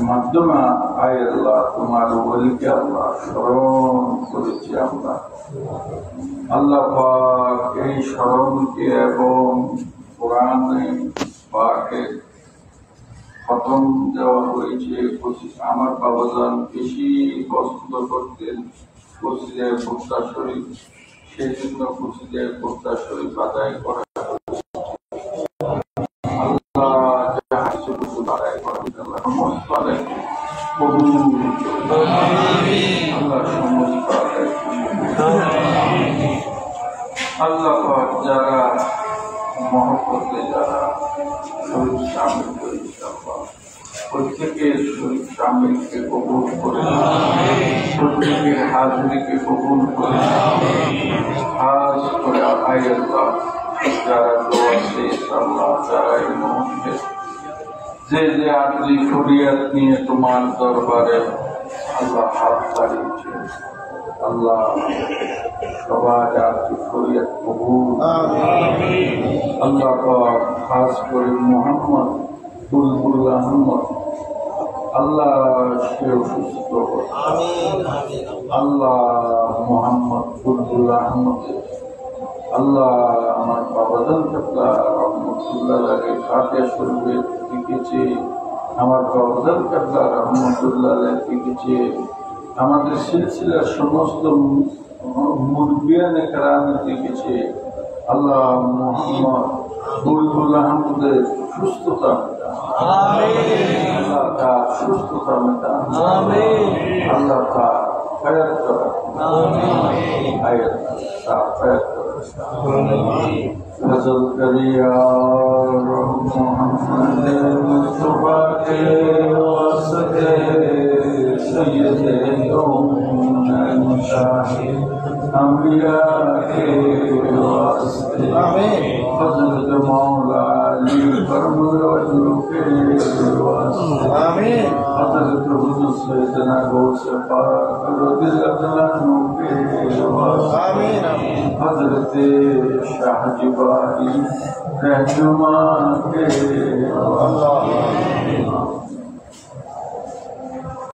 মাধ্যমে আয় আল্লাহ তোমার ওলিকে আল্লাহ স্মরণ করেছি আমরা আল্লাহ পাক এই স্মরণকে এবং কোরআনে পাকে খতম দেওয়া হয়েছে আমার বাবাজান বেশি পছন্দ করতেন মসজিদের কোরআন শরীফ সেই জন্য মসজিদের কোরআন শরীফ আদায় করা আল্লাহ যারা মহব্বতে যারা শরীর সামিল করেছে প্রত্যেকের শামিলকে কবুল করে প্রত্যেকের হাজিরিকে কবুল করে খাস করে আল্লাহ যারা দোয়া শেষ আল্লাহ যারা এই মুহূর্তে যে আটলি ফরিয়াদ নিয়ে তোমার দরবারে আল্লাহ হাত বাড়িয়েছে আল্লাহ সবার আটলি ফরিয়াদ কবুল আল্লাহ খাস করে মোহাম্মদ বুলবুল আহমদ আল্লাহ সে অসুস্থ আল্লাহ মোহাম্মদ বুলবুল আহমদ আল্লাহ আমার বাবাজান কাবলা রহমতুল্লাহ সাথে শরীরে লিখেছে আমার বাবাজান কাবলা রহমতুল্লাহ লিখেছে আমাদের সিলসিলার সমস্ত মুরব্বিয়ানে কেরামে লিখেছে আল্লাহ মোহাম্মদ বুলবুল আহমদের সুস্থতা আল্লাহ তার সুস্থতা মেটা আল্লাহ তার হায়াত করা হায়াত হায়াত ফজল করিয়া মোহাম্মদ মুস্তাফা কে ওয়াসতে সৈয়দে মুশাহিদ अंबिया के वास्ते हज़रत मौला अली करमुल के वास्ते हज़रत हुज़ूर सैयदना गौस पाक रज़ियल्लाहु के वास्ते हज़रत शाह जिबारी रहनुमा के वास्ते